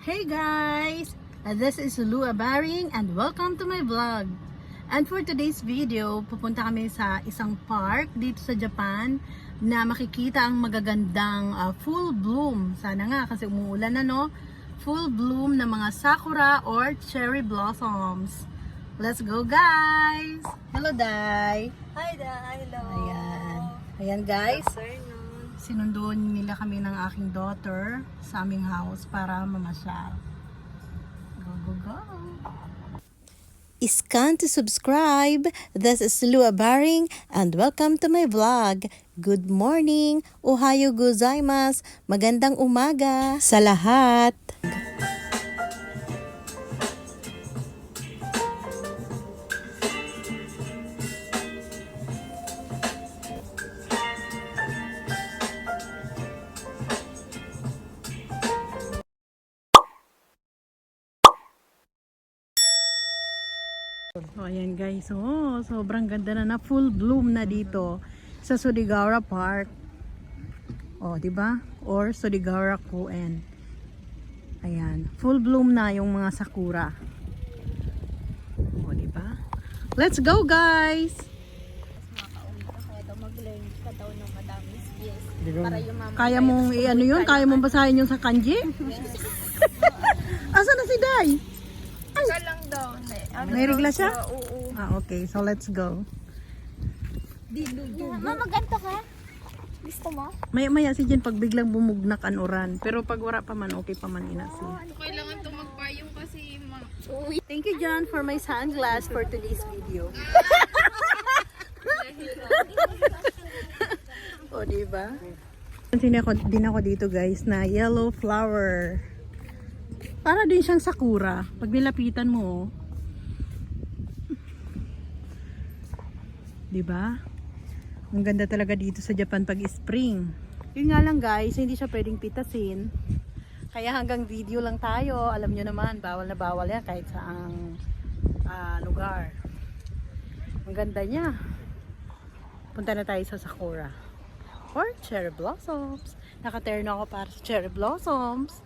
Hey guys! This is Lua Baring and welcome to my vlog. And for today's video, pupunta kami sa isang park dito sa Japan na makikita ang magagandang full bloom. Sana nga kasi umuulan na, no? Full bloom ng mga sakura or cherry blossoms. Let's go guys! Hello Dai! Hi there, hello. Ayan. Ayan guys. Afternoon. Sinunduan nila kami ng aking daughter sa aming house para mamasyal. Go, go, go! Iscan to subscribe. This is Lua Baring and welcome to my vlog. Good morning. Ohayo gozaimasu. Magandang umaga sa lahat. So, ayan guys. Oh, sobrang ganda na full bloom na dito sa Sugawara Park. Oh, 'di ba? Or Sugawara Koen. Ayan, full bloom na yung mga sakura. Oh, 'di ba? Let's go, guys. Kaya mong ano 'yun? Kaya mong basahin yung sa kanji? Asa na si Dai? Isa lang daw. May regla siya? Oo. Okay. So, let's go. Mama, ganito ka? Gusto mo? Maya-maya si Jen pag biglang bumugnak an oran. Pero pag wala pa man, okay pa man inasi. Kailangan ito magpayong kasi Thank you, John, for my sunglass for today's video. O, diba? Din ako dito, guys, na yellow flower. Para din siyang sakura. Pag nilapitan mo, diba? Ang ganda talaga dito sa Japan pag spring. Yun nga lang guys, hindi siya pwedeng pitasin. Kaya hanggang video lang tayo. Alam nyo naman, bawal na bawal yan kahit saang lugar. Ang ganda niya. Punta na tayo sa sakura or cherry blossoms. Nakaterno ako para sa cherry blossoms.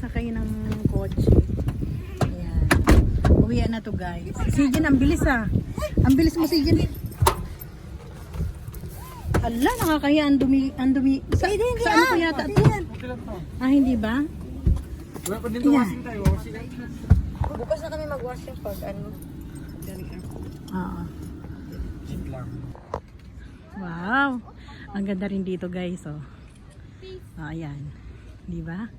Sakay ng kotse. Ayan. Uwian na to guys. Si Jen, ang bilis ah. Ang bilis mo si Jen. Hala, nakakaya ang dumi. Saan ko yata ito? Hindi ba? Wala pa din washing tayo. bukas na kami mag-washing pag ano. Oo. Cheap lang. Wow. Ang ganda rin dito guys. Oh. Ayan. Di ba?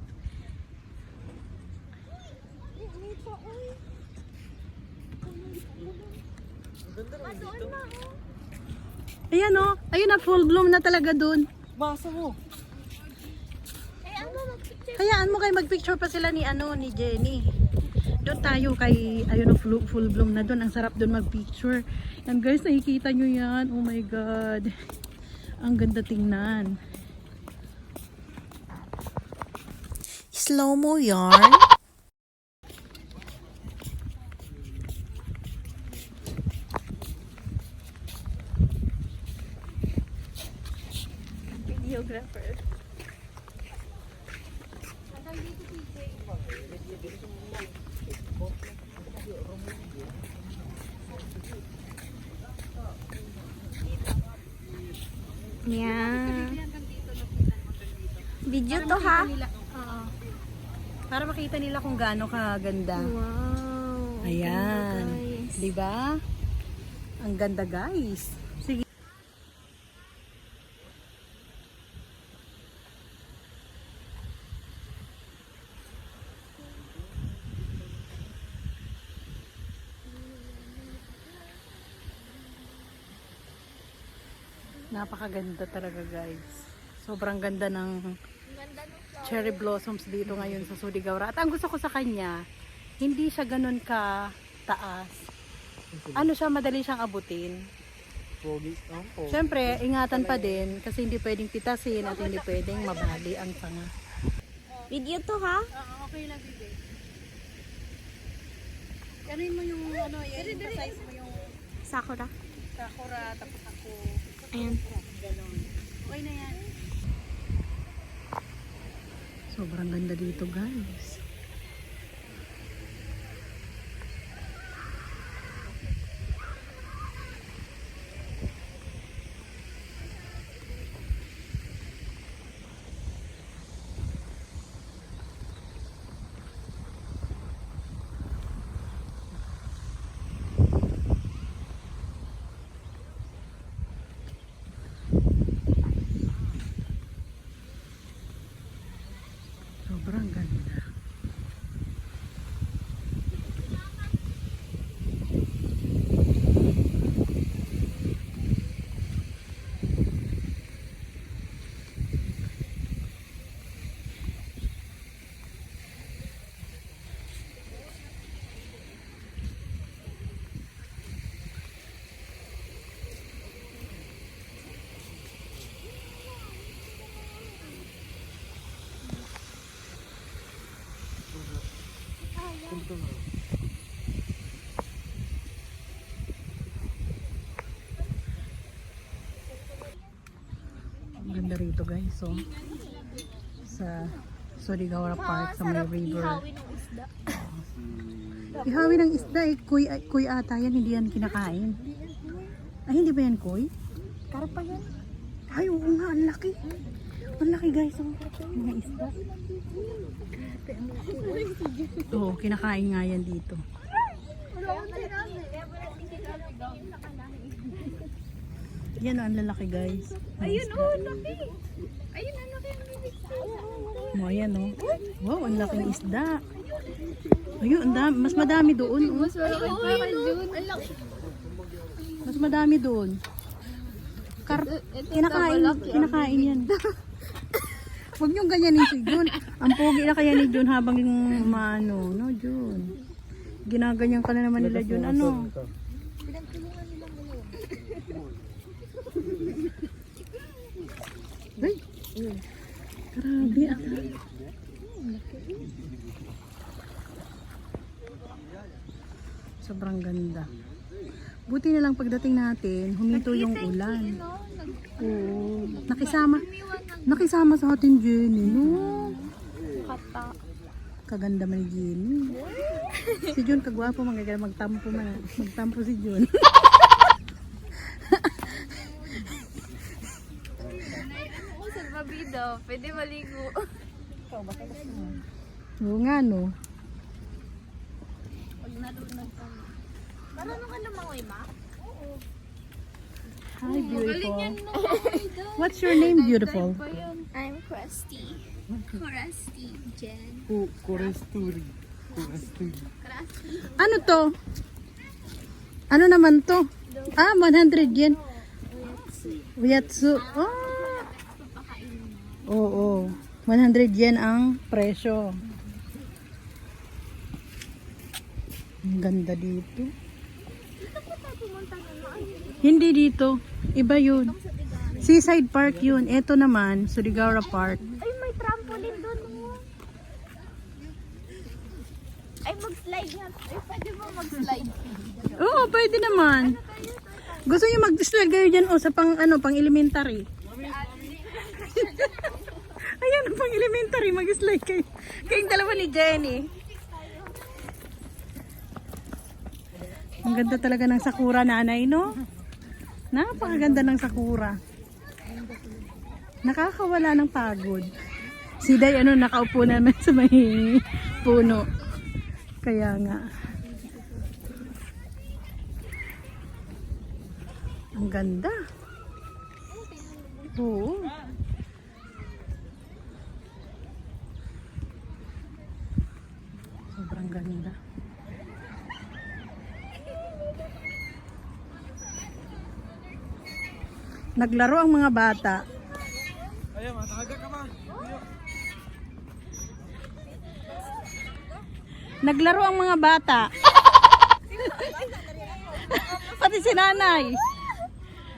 Ayan oh. Ayun na, full bloom na talaga dun. Basa mo. Hayaan mo kayo magpicture pa sila ni Jenny. Doon tayo kay ayun oh, full bloom na doon. Ang sarap doon magpicture. And guys, nakikita nyo yan. Oh my god. Ang ganda tingnan. Slow mo yarn. Videographer. Yeah. Video to ha? Para makita nila kung gaano kaganda. Wow. Ayan. 'Di ba? Ang ganda, guys. Sige. Napakaganda talaga, guys. Sobrang ganda ng cherry blossoms dito ngayon sa Sugawara. At ang gusto ko sa kanya, hindi siya ganun ka taas. Ano siya, madali siyang abutin. Pogi. Oh, Siyempre, ingatan pa din kasi hindi pwedeng pitasin at hindi pwedeng mabali ang tanga. Video to ha? Okay lang, bibig. Ganin mo yung ano, i-emphasize mo yung Sakura. sakura, tapos ako. Ayan. Ganon. Okay na yan. Sobrang ganda dito, guys. Sobrang ganda. Ang ganda rito guys, so sa Surigao Park sa may river. Ihawi ng isda eh, kuy ata yan, hindi yan kinakain. Ay, hindi ba yan kuy? Karpa yan. Ay, oo nga, ang laki. Ang laki guys, ang mga isda. Oo, kinakain nga yan dito. Yan ang lalaki guys. Ayun, oh, laki. Ayun, ang laki ang bibig sa Oh, ayan oh. Wow, ang laking isda. Ayun, mas madami doon. Oh. Mas malaki pa Jun. Ang laki. Mas madami doon. Kinakain yan. Huwag niyong ganyanin si Jun. Ang pogi na kaya ni Jun habang yung maano, no Jun. Ginaganyan ka na naman nila Jun, ano. Ay, grabe ah. Sobrang ganda. Buti na lang pagdating natin, huminto yung ulan. Oo. Nakisama sa atin Jenny, no? Kata. Kaganda man ni Jenny. Si Jun kagwapo, magtampo man. Magtampo si Jun. Ako sa babida, pwede maligo. Oo nga, no? Pag narunod ka. Marunong ka lumangoy, ma? Hi, beautiful. What's your name, beautiful? I'm Krusty. Krusty, Jen. Kuresturi. Ano to? Ano naman to? Ah, 100 yen. Uyatsu. Oh. Oo. 100 yen ang presyo. Ang ganda dito. Hindi dito. Iba yun. Seaside Park yun. Ito naman, Surigao Park. Ay, may trampoline doon. Oh. Ay, mag-slide nga. Ay, pwede ba mag-slide? Oo, pwede naman. Gusto niyo mag-slide kayo dyan o sa pang elementary. Ayan, pang elementary, mag-slide kayo. Kayong dalawa ni Jenny. Ang ganda talaga ng sakura, nanay, no? Napakaganda ng sakura. Nakakawala ng pagod. Si Day, nakaupo naman sa may puno. Kaya nga. Ang ganda. Oo. Sobrang ganda. Naglaro ang mga bata. Ayan, mataga ka ma. Naglaro ang mga bata. Pati si nanay.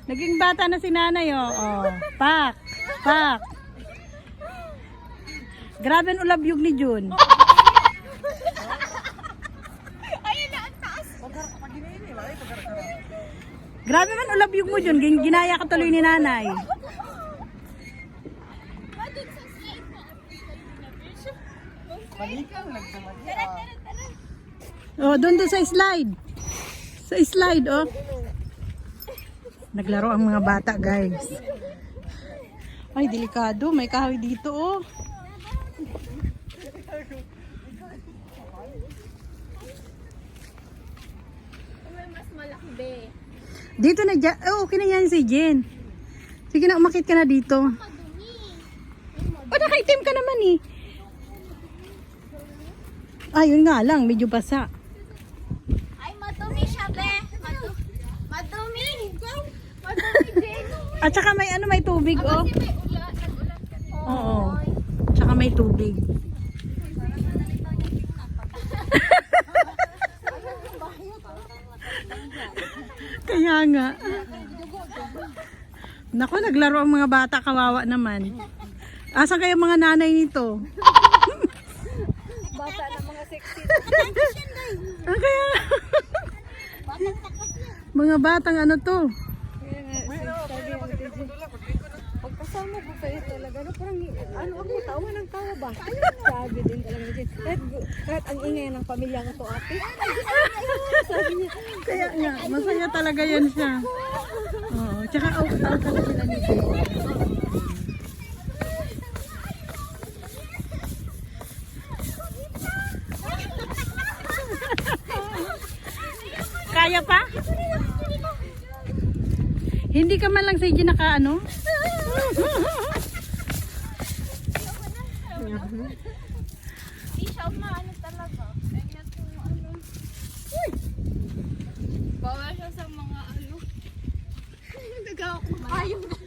Naging bata na si nanay, oh. Oh. Pak. Pak. Grabe ang ulabyog ni Jun. Grabe man ulabyog mo Jun. Ginaya ka tuloy ni nanay. Oh, doon sa slide. Sa slide, oh. Naglaro ang mga bata, guys. Ay, delikado. May kahoy dito, oh. May mas malaki, be. Dito na, oh, okay na yan si Jen. Sige na, umakit ka na dito. Oh, nakaitim ka naman, eh. Ayun nga lang, medyo basa. Ay, madumi siya, be. Madumi. Madumi, Jen. At saka may may tubig, oh. Kasi may ulan. Nag-ulan kasi. Oo. Tsaka may tubig. Kaya nga. Naku, naglaro ang mga bata, kawawa naman. Asan kayo mga nanay nito? Bata na mga sexy. Ah, kaya mga batang ano to? Pagkasama ko kayo talaga, no, parang, ako, tawa ng tawa ba? Sabi din talaga ni Jen. Kahit ang ingay ng pamilya ko to, ate. Sabi niya, Kaya nga, masaya talaga yan siya. Oo, tsaka out-out na sila nito. Kaya pa? Hindi ka man lang sa naka ano? di siya umaano talaga. Kaya kung ano. Uy! Bawal siya sa mga ano. Nagawa ko ayaw na.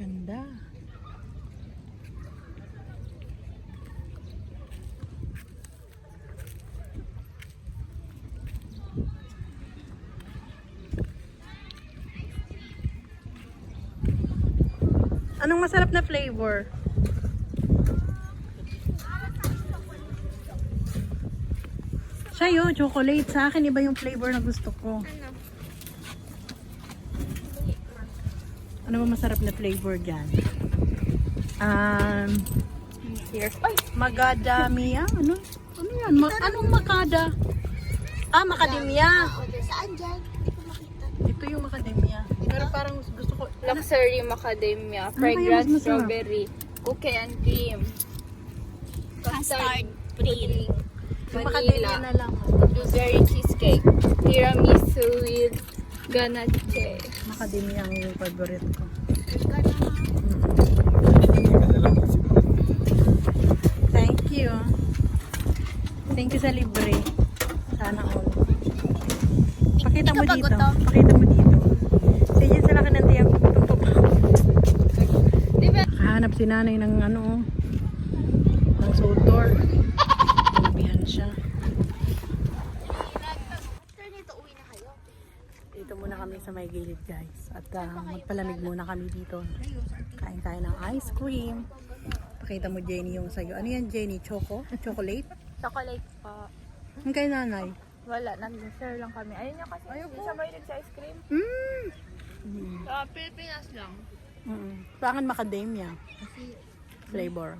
Ganda. Anong masarap na flavor? Sa'yo, chocolate. Sa akin, iba yung flavor na gusto ko. Ano ba masarap na flavor dyan? Here. Ay! Macadamia? Ano? Ano yan? Anong macada? Ah, macadamia. Saan dyan? Hindi ko makita. Ito yung macadamia. Pero parang gusto ko. Luxury macadamia, kaya fragrance mas masarap? strawberry, cookie and cream, custard pudding, Yung macadamia vanilla, na lang. blueberry cheesecake, tiramisu with ganache. Macadamia ang yung favorite ko. Thank you. Thank you sa libre. Sana all. Pakita mo dito. Pakita mo dito. Sige, sila ka ng tiyang Diba? Nakahanap si nanay ng ano, ng sutor. Pinabihan siya. After nito, uwi na kayo. Dito muna kami sa may gilid, guys. At magpalamig muna kami dito. Kain-kain ng ice cream. Pakita mo, Jenny, yung sayo. Ano yan, Jenny? Chocolate? Chocolate pa. Ang kay nanay. Wala, nag-share lang kami. Ayun niya kasi, hindi siya mahilig sa ice cream. Sa Pilipinas lang. Sa akin, macadamia. Flavor.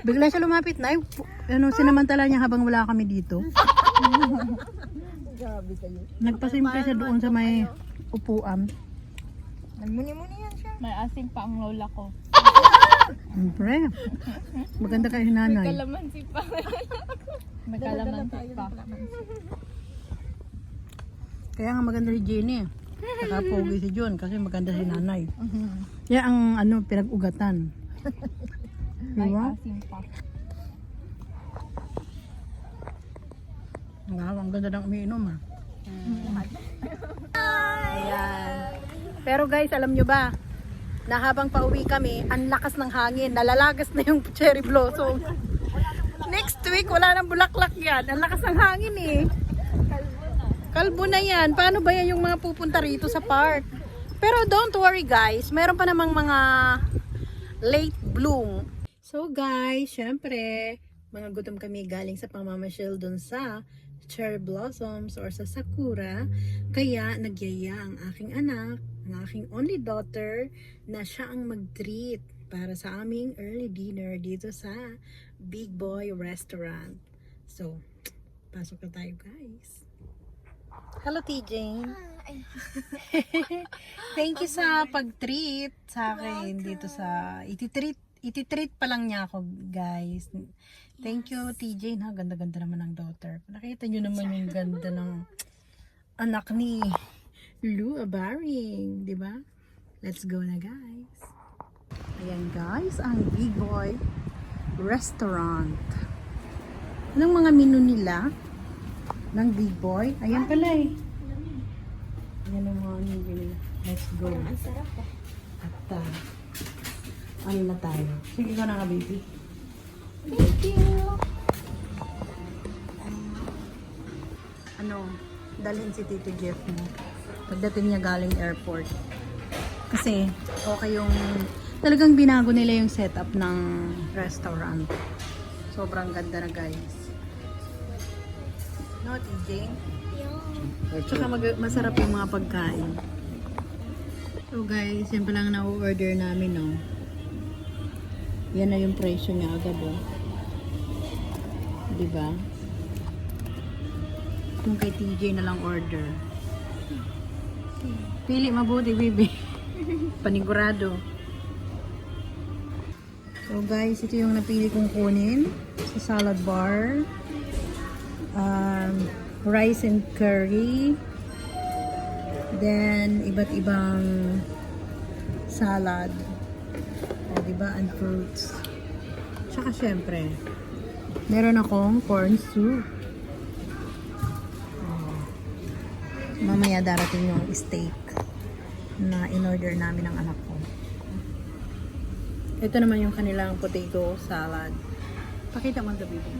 Bigla siya lumapit na. Ano, sinamantala niya habang wala kami dito. Nagpasimple siya doon sa may upuan. Nagmuni-muni yan siya. May asim pa ang lola ko. Siyempre. Maganda kayo nanay. Kalamansi pa. May kalamansi pa. Kaya nga maganda si Jenny. Saka pogi si John kasi maganda si nanay. Yan ang ano, pinag-ugatan. May Diba? asim pa. Wow, ang ganda ng umiinom ah. Ayan. Pero guys, alam nyo ba, na habang pauwi kami, ang lakas ng hangin, nalalagas na yung cherry blossom. Next week, wala nang bulaklak yan. Ang lakas ng hangin eh. Kalbo na yan. Paano ba yan yung mga pupunta rito sa park? Pero don't worry guys, meron pa namang mga late bloom. So guys, syempre, mga gutom kami galing sa pamamasyal dun sa cherry blossoms or sa sakura. Kaya nagyaya ang aking anak, ang aking only daughter, na siya ang mag-treat para sa aming early dinner dito sa Big Boy Restaurant. So, pasok na tayo guys. Hello TJ. Thank you sa pag-treat sa akin dito sa iti-treat pa lang niya ako guys. Thank you TJ na ganda-ganda naman ng daughter. Nakita niyo naman yung ganda ng anak ni Lou Abaring, di ba? Let's go na, guys. Ayan, guys, ang Big Boy Restaurant. Anong mga menu nila ng Big Boy? Ayan pala eh. Ayan ang mga menu nila. Let's go. Ang sarap po. At ano na tayo? Sige ka na nga, baby. Thank you. Ano, dalhin si Tito Jeff mo. Pagdating niya galing airport. Kasi, okay yung, talagang binago nila yung setup ng restaurant. Sobrang ganda na, guys. No, TJ? Tsaka masarap yung mga pagkain. So, guys, yan pa lang na-order namin, no? Yan na yung presyo niya agad, oh. Diba? Kung kay TJ na lang order. Pili mabuti, baby. Panigurado. So guys, ito yung napili kong kunin sa salad bar. Rice and curry. Then, iba't ibang salad. O, diba? And fruits. Tsaka syempre, meron akong corn soup. Mamaya darating yung steak na in-order namin ng anak ko. Ito naman yung kanilang potato salad. Pakita mo ito, baby.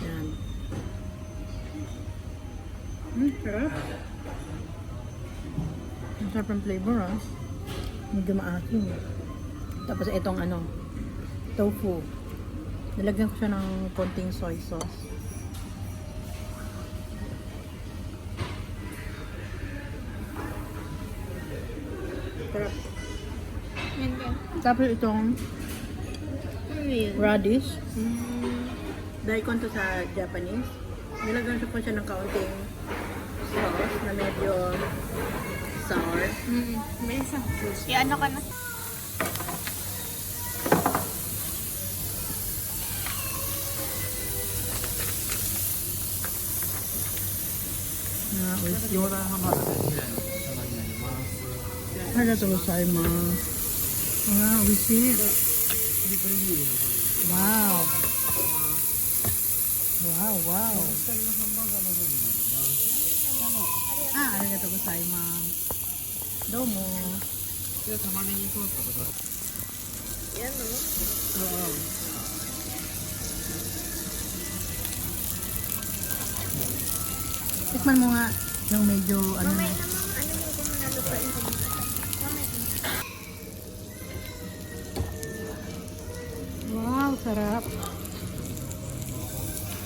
Yan. Sarap. Ang sarap ng flavor, ah. Medyo maasim. Tapos itong ano, tofu. Nilagyan ko siya ng konting soy sauce. Sarap. Yan din. Tapos itong Real. radish. Daikon to sa Japanese. Nilagyan ko siya ng kaunting sauce na medyo sour. May isang juice. Ano ka na? Na oyster. 溶断ハンバーグという玉になります。ありがとうございます。あー、美味しい。トリプルビールの方に。わお。わおわお。下のハンバーガーの方になります。あ、ありがとうございます。どうも。で、玉ねぎソースとか。Yan o. Tikman mo nga yung medyo ano. Mamaya naman, ano mo kung nalupain ko muna. Mamaya. Wow, sarap.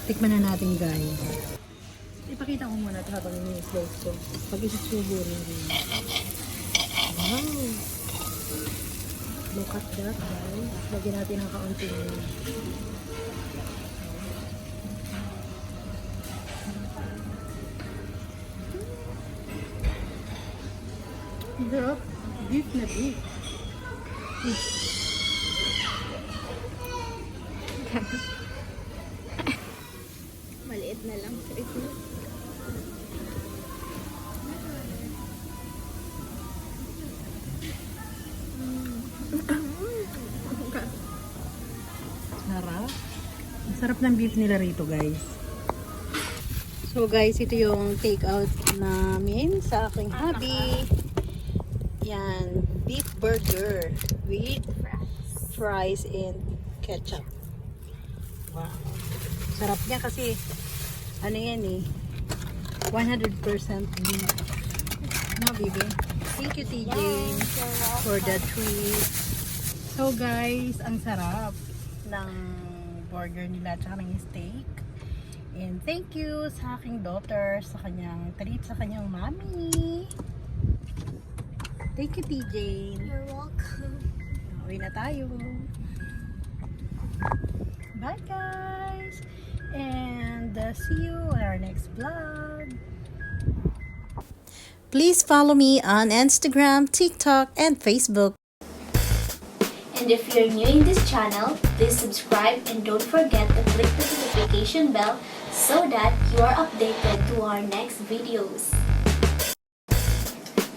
Tikman na natin, guys. Ipakita ko muna ito habang ini-slice ko. Pag isusubo rin. Wow. Look at that, guys. Lagyan natin ng kaunting. Sarap. Beef na beef. Maliit na lang. Sarap. Ang sarap ng beef nila rito, guys. So, guys, ito yung take out namin sa aking hubby. Yan. Beef burger with fries and ketchup. Wow. Sarap niya kasi ano yan eh. 100% beef. No, baby? Thank you, TJ, for the treat. So, guys, ang sarap ng burger nila at ng steak. And thank you sa aking daughter sa kanyang treat sa kanyang mommy. Thank you, TJ. You're welcome. Uwi na tayo. Bye, guys. And see you on our next vlog. Please follow me on Instagram, TikTok, and Facebook. And if you're new in this channel, please subscribe and don't forget to click the notification bell so that you are updated to our next videos.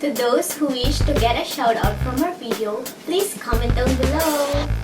To those who wish to get a shout out from our video, please comment down below.